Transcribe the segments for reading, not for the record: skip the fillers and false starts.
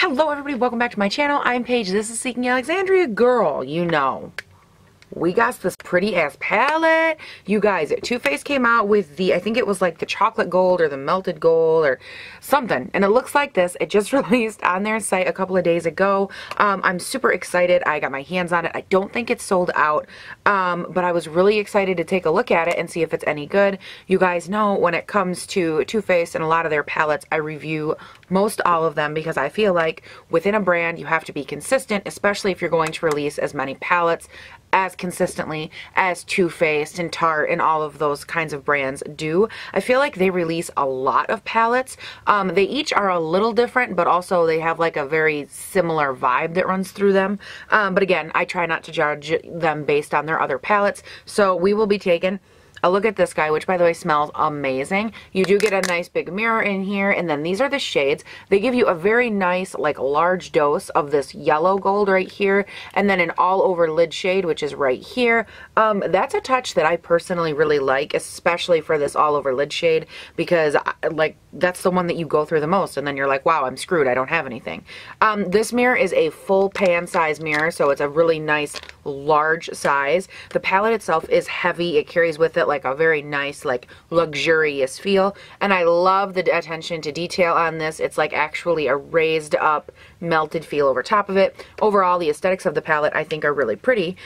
Hello everybody, welcome back to my channel. I'm Paige, this is Seeking Alexandria. Girl, you know, we got this pretty ass palette. You guys, Too Faced came out with the, I think it was like the chocolate gold or the melted gold or something. And it looks like this. It just released on their site a couple of days ago. I'm super excited. I got my hands on it. I don't think it's sold out, but I was really excited to take a look at it and see if it's any good. You guys know when it comes to Too Faced and a lot of their palettes, I review most all of them because I feel like within a brand you have to be consistent, especially if you're going to release as many palettes as consistently as Too Faced and Tarte and all of those kinds of brands do. I feel like they release a lot of palettes. They each are a little different, but also they have like a very similar vibe that runs through them. But again, I try not to judge them based on their other palettes. So we will be taking a look at this guy, which by the way smells amazing. You do get a nice big mirror in here, and then these are the shades. They give you a very nice like large dose of this yellow gold right here, and then an all over lid shade, which is right here. That's a touch that I personally really like, especially for this all over lid shade, because like that's the one that you go through the most, and then you're like, wow, I'm screwed, I don't have anything. This mirror is a full pan size mirror, so it's a really nice large size. The palette itself is heavy. It carries with it like a very nice like luxurious feel, and I love the attention to detail on this. It's like actually a raised up melted feel over top of it. Overall, the aesthetics of the palette I think are really pretty.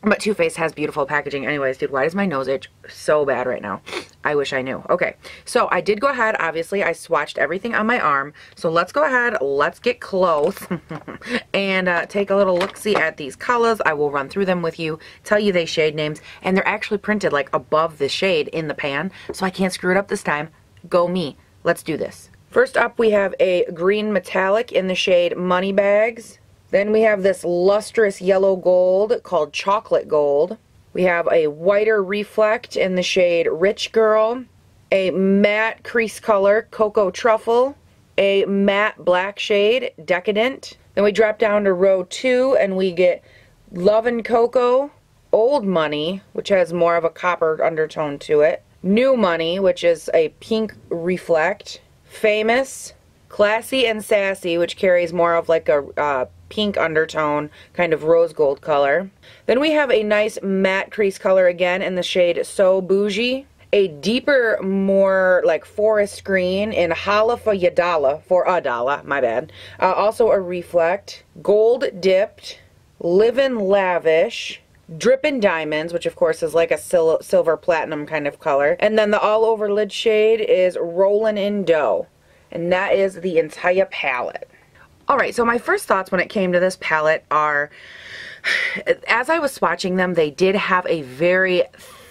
But Too Faced has beautiful packaging. Anyways, dude, why does my nose itch so bad right now? I wish I knew. Okay, so I did go ahead. Obviously, I swatched everything on my arm. So let's go ahead. Let's get close and take a little look-see at these colors. I will run through them with you, tell you they shade names, and they're actually printed like above the shade in the pan, so I can't screw it up this time. Go me. Let's do this. First up, we have a green metallic in the shade Moneybags. Then we have this lustrous yellow gold called Chocolate Gold. We have a whiter reflect in the shade Rich Girl, a matte crease color Cocoa Truffle, a matte black shade Decadent. Then we drop down to row 2 and we get Love and Cocoa, Old Money, which has more of a copper undertone to it, New Money, which is a pink reflect, Famous, Classy and Sassy, which carries more of like a pink undertone, kind of rose gold color. Then we have a nice matte crease color again in the shade So Bougie, a deeper, more like forest green in Holla for Yadala, for a dollar, my bad. Also a reflect, Gold Dipped, Livin' Lavish, Drippin' Diamonds, which of course is like a silver platinum kind of color. And then the all over lid shade is Rollin' in Dough. And that is the entire palette. Alright, so my first thoughts when it came to this palette are, as I was swatching them, they did have a very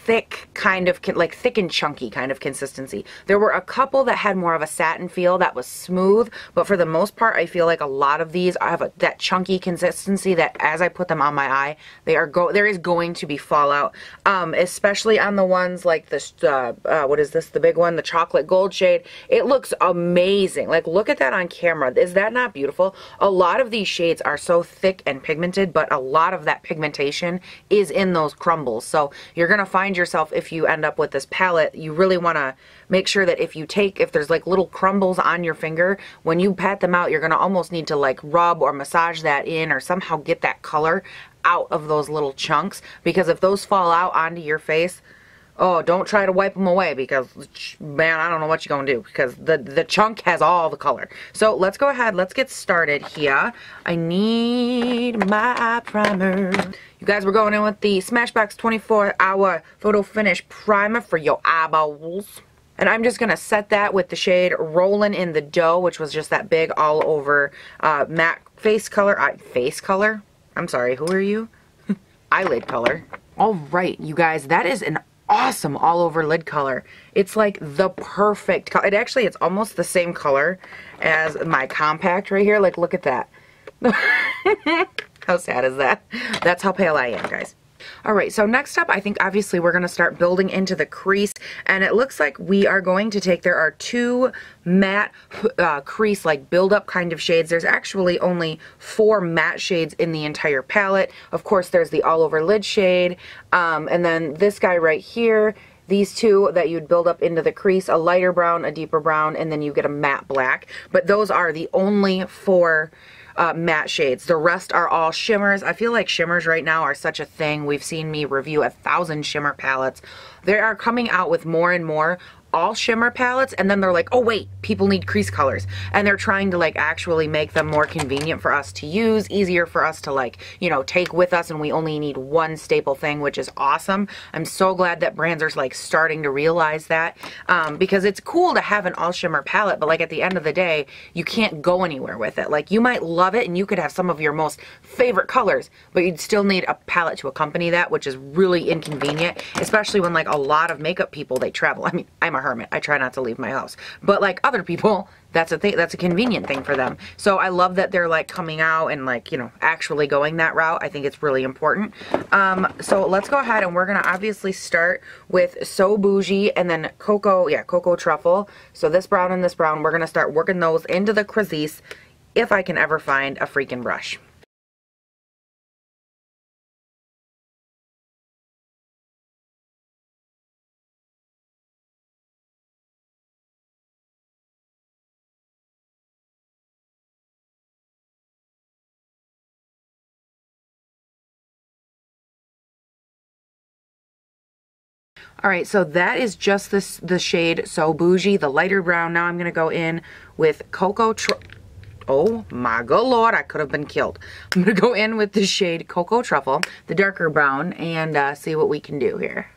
thick kind of, like thick and chunky kind of consistency. There were a couple that had more of a satin feel that was smooth, but for the most part I feel like a lot of these have that chunky consistency that as I put them on my eye, there is going to be fallout, especially on the ones like this, what is this, the big one, the chocolate gold shade. It looks amazing. Like look at that on camera. Is that not beautiful? A lot of these shades are so thick and pigmented, but a lot of that pigmentation is in those crumbles. So you're gonna find yourself, if you end up with this palette, you really want to make sure that if there's like little crumbles on your finger, when you pat them out, you're going to almost need to like rub or massage that in or somehow get that color out of those little chunks, because if those fall out onto your face, oh, don't try to wipe them away, because man, I don't know what you're gonna do, because the chunk has all the color. So let's go ahead, let's get started here. I need my eye primer. You guys, we're going in with the Smashbox 24-hour photo finish primer for your eyeballs. And I'm just gonna set that with the shade Rollin' in the Dough, which was just that big all over matte face color. I'm sorry, who are you? Eyelid color. Alright, you guys, that is an awesome all over lid color. It's like the perfect color. It's almost the same color as my compact right here. Like look at that. How sad is that? That's how pale I am, guys. Alright, so next up, I think obviously we're going to start building into the crease, and it looks like we are going to take, there are two matte crease, like build-up kind of shades. There's actually only 4 matte shades in the entire palette. Of course, there's the all-over lid shade, and then this guy right here these two that you'd build up into the crease, a lighter brown, a deeper brown, and then you get a matte black. But those are the only 4 matte shades. The rest are all shimmers. I feel like shimmers right now are such a thing. We've seen me review 1,000 shimmer palettes. They are coming out with more and more all shimmer palettes, and then they're like, oh wait, people need crease colors, and they're trying to like actually make them more convenient for us to use, easier for us to like, you know, take with us, and we only need one staple thing, which is awesome. I'm so glad that brands are like starting to realize that, because it's cool to have an all shimmer palette, but like at the end of the day, you can't go anywhere with it. Like you might love it and you could have some of your most favorite colors, but you'd still need a palette to accompany that, which is really inconvenient, especially when like a lot of makeup people, they travel. I mean, I'm a hermit. I try not to leave my house. But like other people, that's a thing, that's a convenient thing for them. So I love that they're like coming out and like, you know, actually going that route. I think it's really important. So let's go ahead and we're going to obviously start with So Bougie and then Cocoa Truffle. So this brown and this brown, we're going to start working those into the crease if I can ever find a freaking brush. All right, so that is just the shade So Bougie, the lighter brown. Now I'm going to go in with oh my good lord, I could have been killed. I'm going to go in with the shade Cocoa Truffle, the darker brown, and see what we can do here.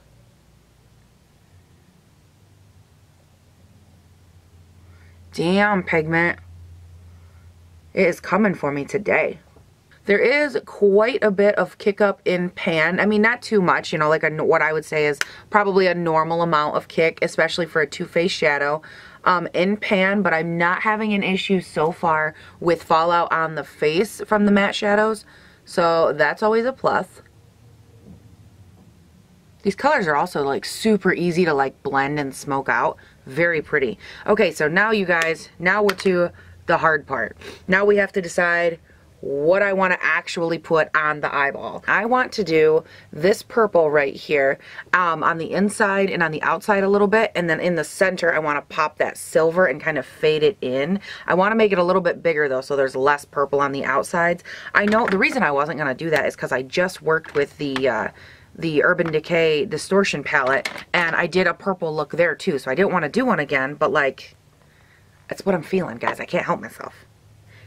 Damn, pigment. It is coming for me today. There is quite a bit of kick up in pan. I mean, not too much, you know, like what I would say is probably a normal amount of kick, especially for a Too Faced shadow in pan, but I'm not having an issue so far with fallout on the face from the matte shadows, so that's always a plus. These colors are also like super easy to like blend and smoke out. Very pretty. Okay, so now you guys, now we're to the hard part. Now we have to decide what I want to actually put on the eyeball. I want to do this purple right here on the inside and on the outside a little bit, and then in the center I want to pop that silver and kind of fade it in. I want to make it a little bit bigger though, so there's less purple on the outsides. I know the reason I wasn't going to do that is because I just worked with the Urban Decay Distortion palette, and I did a purple look there too, so I didn't want to do one again, but like, that's what I'm feeling, guys. I can't help myself.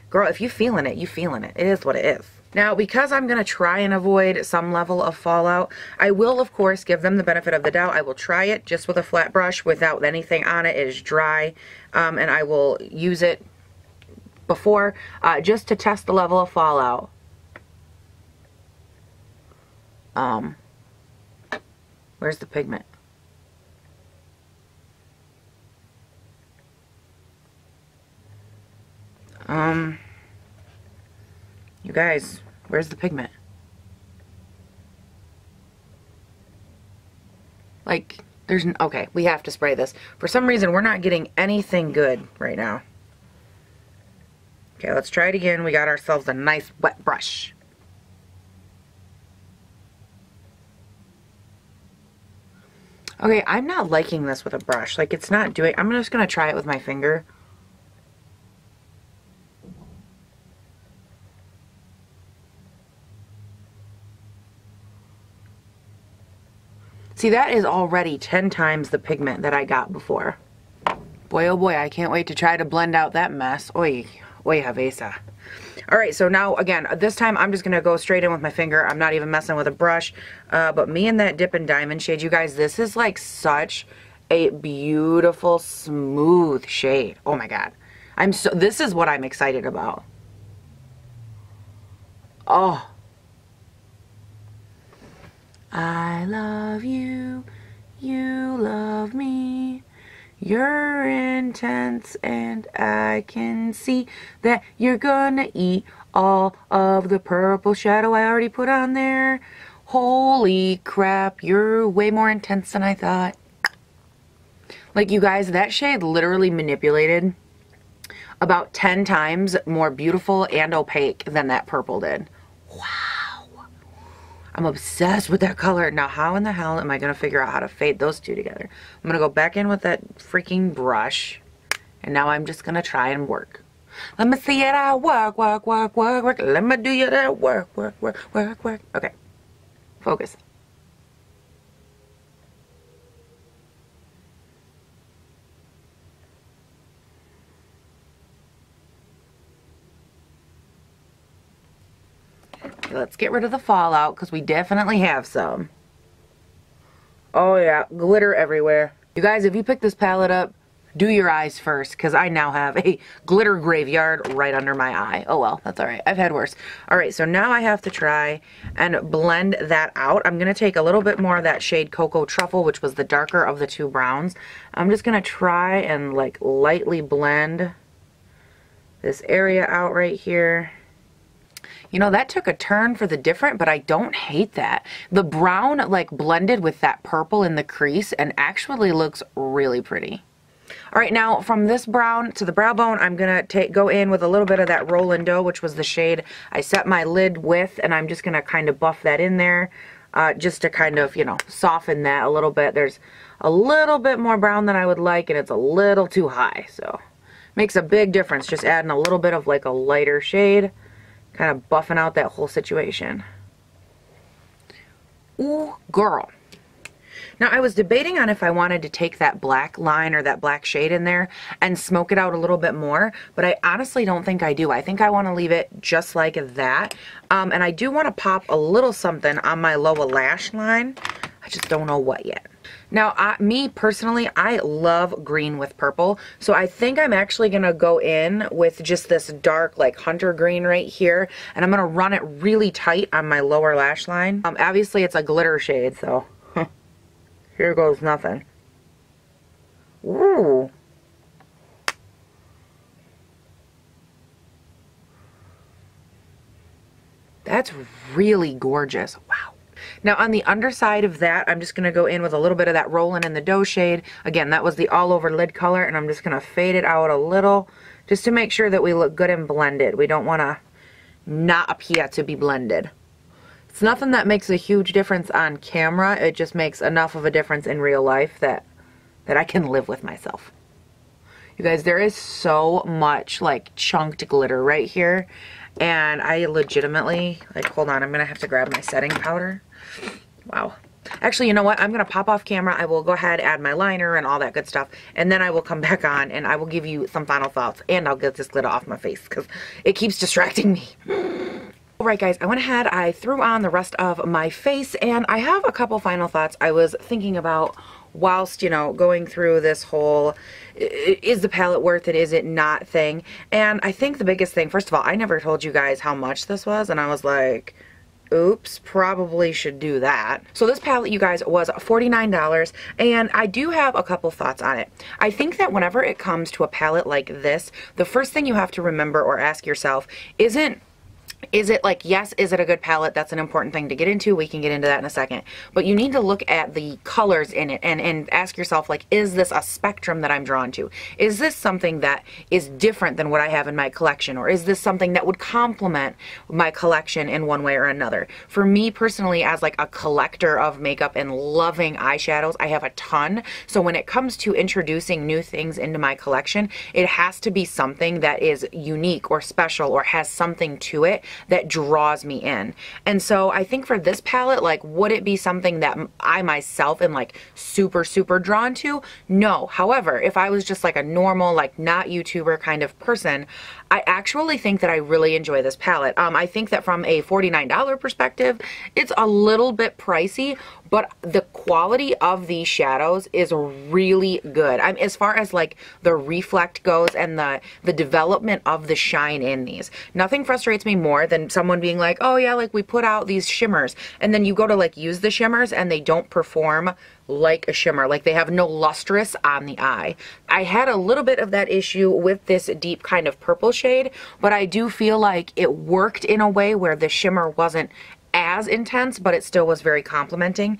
Girl, if you feeling it, you feeling it. It is what it is. Now, because I'm going to try and avoid some level of fallout, I will, of course, give them the benefit of the doubt. I will try it just with a flat brush without anything on it. It is dry, and I will use it before just to test the level of fallout. Where's the pigment? You guys, where's the pigment? Like, okay, we have to spray this. For some reason, we're not getting anything good right now. Okay, let's try it again. We got ourselves a nice wet brush. Okay, I'm not liking this with a brush. Like, it's not doing, I'm just gonna try it with my finger. See, that is already 10 times the pigment that I got before. Boy, oh boy, I can't wait to try to blend out that mess. Oy, oy havesa. Alright, so now, again, this time I'm just going to go straight in with my finger. I'm not even messing with a brush. But me and that Dip and Diamond shade, you guys, this is like such a beautiful, smooth shade. Oh my god. This is what I'm excited about. Oh. I love you, you love me, you're intense and I can see that you're gonna eat all of the purple shadow I already put on there. Holy crap, you're way more intense than I thought. Like, you guys, that shade literally manipulated about 10 times more beautiful and opaque than that purple did. Wow. I'm obsessed with that color. Now, how in the hell am I going to figure out how to fade those two together? I'm going to go back in with that freaking brush. And now I'm just going to try and work. Let me see it out. Work, work, work, work, work. Let me do you that work, work, work, work, work. Okay. Focus. Okay, let's get rid of the fallout because we definitely have some. Oh yeah, glitter everywhere. You guys, if you pick this palette up, do your eyes first, because I now have a glitter graveyard right under my eye. Oh well, that's alright. I've had worse. Alright, so now I have to try and blend that out. I'm going to take a little bit more of that shade Cocoa Truffle, which was the darker of the two browns. I'm just going to try and like lightly blend this area out right here. You know, that took a turn for the different, but I don't hate that. The brown like blended with that purple in the crease and actually looks really pretty. All right, now from this brown to the brow bone, I'm gonna go in with a little bit of that Roland Dough, which was the shade I set my lid with, and I'm just gonna kind of buff that in there, just to kind of, you know, soften that a little bit. There's a little bit more brown than I would like, and it's a little too high, so makes a big difference just adding a little bit of like a lighter shade, kind of buffing out that whole situation. Ooh, girl. Now, I was debating on if I wanted to take that black line or that black shade in there and smoke it out a little bit more, but I honestly don't think I do. I think I want to leave it just like that. And I do want to pop a little something on my lower lash line. I just don't know what yet. Now, me personally, I love green with purple, so I think I'm actually going to go in with just this dark, like, hunter green right here, and I'm going to run it really tight on my lower lash line. Obviously, it's a glitter shade, so here goes nothing. Ooh. That's really gorgeous. Wow. Now on the underside of that, I'm just going to go in with a little bit of that Roland in the Dough shade. Again, that was the all over lid color, and I'm just going to fade it out a little just to make sure that we look good and blended. We don't want to not appear to be blended. It's nothing that makes a huge difference on camera. It just makes enough of a difference in real life that I can live with myself. You guys, there is so much like chunked glitter right here, and I legitimately, like, hold on, I'm going to have to grab my setting powder. Wow. Actually, you know what? I'm going to pop off camera. I will go ahead, add my liner and all that good stuff, and then I will come back on and I will give you some final thoughts, and I'll get this glitter off my face because it keeps distracting me. Alright guys, I went ahead, I threw on the rest of my face, and I have a couple final thoughts I was thinking about whilst, you know, going through this whole is the palette worth it, is it not thing. And I think the biggest thing, first of all, I never told you guys how much this was, and I was like, oops, probably should do that. So this palette, you guys, was $49, and I do have a couple thoughts on it. I think that whenever it comes to a palette like this, the first thing you have to remember or ask yourself is it like, yes, is it a good palette? That's an important thing to get into. We can get into that in a second. But you need to look at the colors in it and ask yourself, like, is this a spectrum that I'm drawn to? Is this something that is different than what I have in my collection? Or is this something that would complement my collection in one way or another? For me personally, as like a collector of makeup and loving eyeshadows, I have a ton. So when it comes to introducing new things into my collection, it has to be something that is unique or special or has something to it that draws me in. And so I think for this palette, like, would it be something that I myself am like super drawn to? No. However, if I was just like a normal, like, not YouTuber kind of person, I actually think that I really enjoy this palette. I think that from a $49 perspective, it's a little bit pricey, but the quality of these shadows is really good. As far as like the reflect goes and the development of the shine in these, nothing frustrates me more than someone being like, oh yeah, like, we put out these shimmers, and then you go to like use the shimmers and they don't perform like a shimmer, like they have no lustrous on the eye. I had a little bit of that issue with this deep kind of purple shade, but I do feel like it worked in a way where the shimmer wasn't as intense, but it still was very complimenting.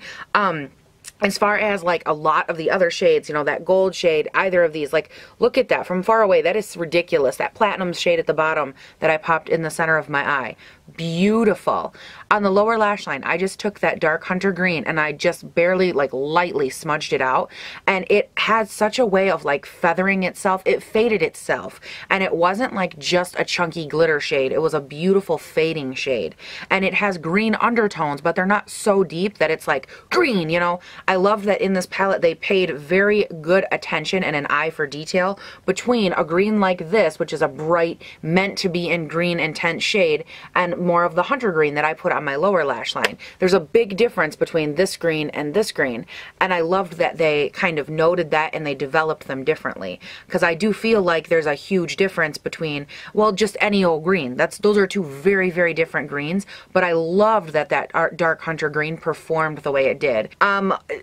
as far as like a lot of the other shades, you know, that gold shade, either of these, like look at that from far away. That is ridiculous. That platinum shade at the bottom that I popped in the center of my eye. Beautiful. On the lower lash line, I just took that dark hunter green and I just barely, like lightly smudged it out. And it had such a way of like feathering itself. It faded itself. And it wasn't like just a chunky glitter shade. It was a beautiful fading shade. And it has green undertones, but they're not so deep that it's like green, you know. I love that in this palette they paid very good attention and an eye for detail between a green like this, which is a bright, meant to be in green intense shade, and more of the hunter green that I put on my lower lash line. There's a big difference between this green and this green, and I loved that they kind of noted that and they developed them differently, because I do feel like there's a huge difference between, well, just any old green. Those are two very, very different greens, but I loved that dark hunter green performed the way it did.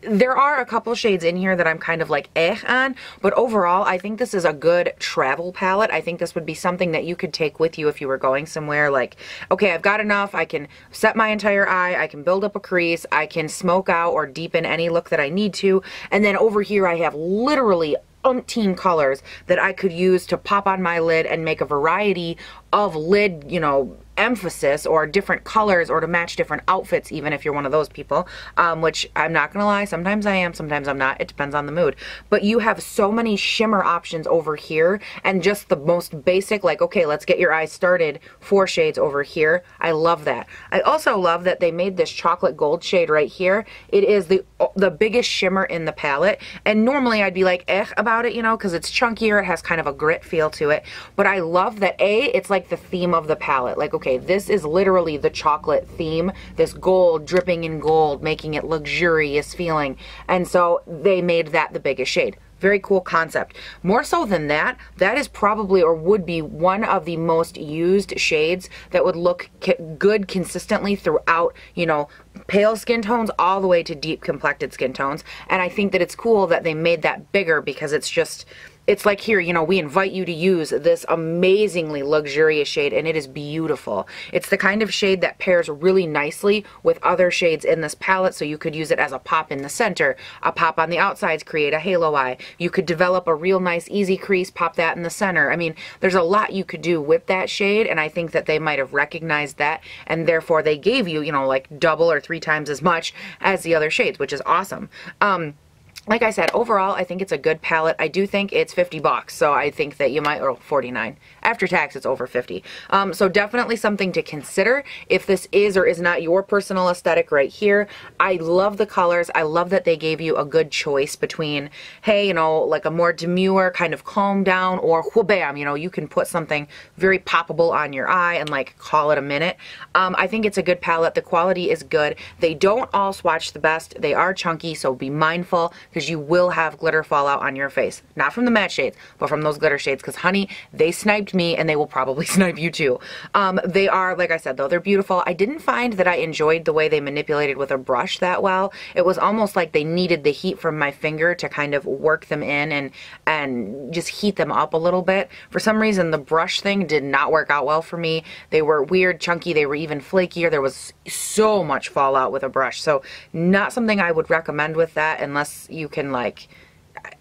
There are a couple shades in here that I'm kind of like on, but overall I think this is a good travel palette. I think this would be something that you could take with you if you were going somewhere, like, okay, I've got enough, I can set my entire eye, I can build up a crease, I can smoke out or deepen any look that I need to, and then over here I have literally umpteen colors that I could use to pop on my lid and make a variety of lid, you know, emphasis, or different colors, or to match different outfits, even if you're one of those people, which I'm not gonna lie, sometimes I am, sometimes I'm not. It depends on the mood. But you have so many shimmer options over here, and just the most basic, like, okay, let's get your eyes started, 4 shades over here. I love that. I also love that they made this chocolate gold shade right here. It is the biggest shimmer in the palette, and normally I'd be like about it, you know, because it's chunkier, it has kind of a grit feel to it, but I love that it's like the theme of the palette. Like, okay, this is literally the chocolate theme, this gold dripping in gold, making it luxurious feeling, and so they made that the biggest shade. Very cool concept. More so than that, that is probably, or would be, one of the most used shades that would look good consistently throughout, you know, pale skin tones all the way to deep complected skin tones. And I think that it's cool that they made that bigger, because it's just, it's like, here, you know, we invite you to use this amazingly luxurious shade, and it is beautiful. It's the kind of shade that pairs really nicely with other shades in this palette, so you could use it as a pop in the center, a pop on the outsides, create a halo eye. You could develop a real nice easy crease, pop that in the center. I mean, there's a lot you could do with that shade, and I think that they might have recognized that, and therefore they gave you, you know, like double or 3 times as much as the other shades, which is awesome. Like I said, overall, I think it's a good palette. I do think it's $50, so I think that you might, or 49. After tax, it's over 50. So definitely something to consider if this is or is not your personal aesthetic right here. I love the colors. I love that they gave you a good choice between, hey, you know, like a more demure kind of calm down, or wha-bam, you know, you can put something very poppable on your eye and like call it a minute. I think it's a good palette. The quality is good. They don't all swatch the best. They are chunky, so be mindful, because you will have glitter fallout on your face. Not from the matte shades, but from those glitter shades, because honey, they sniped me and they will probably snipe you too. They are, like I said though, they're beautiful. I didn't find that I enjoyed the way they manipulated with a brush that well. It was almost like they needed the heat from my finger to kind of work them in and just heat them up a little bit. For some reason, the brush thing did not work out well for me. They were weird, chunky, they were even flakier. There was so much fallout with a brush, so not something I would recommend with that, unless you can, like,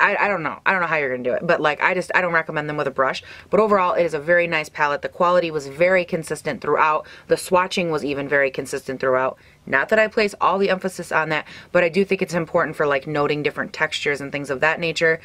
I don't know how you're gonna do it, but like, I don't recommend them with a brush. But overall, it is a very nice palette. The quality was very consistent throughout. The swatching was even very consistent throughout. Not that I place all the emphasis on that, but I do think it's important for like noting different textures and things of that nature.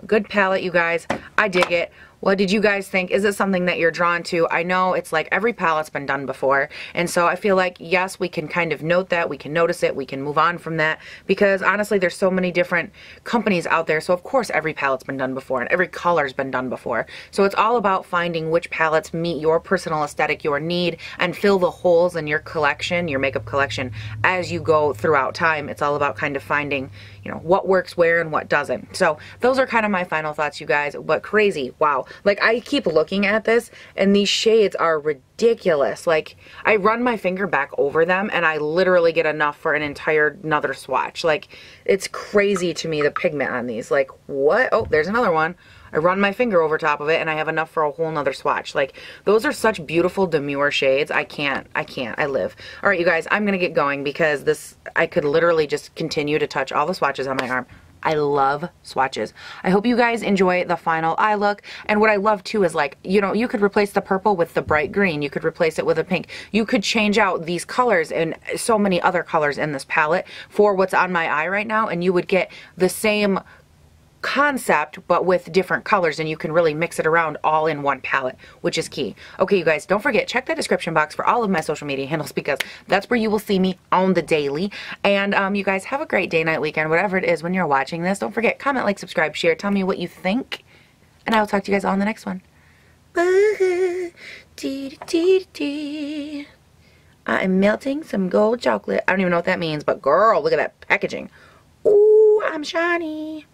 Good palette, you guys. I dig it. What did you guys think? Is it something that you're drawn to? I know it's like every palette's been done before, and so I feel like, yes, we can kind of note that, we can notice it, we can move on from that, because honestly, there's so many different companies out there, so of course every palette's been done before, and every color's been done before. So it's all about finding which palettes meet your personal aesthetic, your need, and fill the holes in your collection, your makeup collection, as you go throughout time. It's all about kind of finding, you know, what works where and what doesn't. So those are kind of my final thoughts, you guys. But crazy, wow. Like, I keep looking at this and these shades are ridiculous. Like, I run my finger back over them and I literally get enough for an entire another swatch. Like, it's crazy to me, the pigment on these. Like, what? Oh, there's another one. I run my finger over top of it, and I have enough for a whole nother swatch. Like, those are such beautiful demure shades. I can't. I live. All right, you guys, I'm going to get going because this, I could literally just continue to touch all the swatches on my arm. I love swatches. I hope you guys enjoy the final eye look. And what I love too is, like, you know, you could replace the purple with the bright green. You could replace it with a pink. You could change out these colors and so many other colors in this palette for what's on my eye right now, and you would get the same concept but with different colors, and you can really mix it around all in one palette, which is key. Okay, you guys, don't forget, check the description box for all of my social media handles because that's where you will see me on the daily. And you guys have a great day, night, weekend, whatever it is when you're watching this. Don't forget, comment, like, subscribe, share, tell me what you think, and I will talk to you guys all in the next one. I'm melting some gold chocolate. I don't even know what that means, but girl, look at that packaging. Ooh, I'm shiny.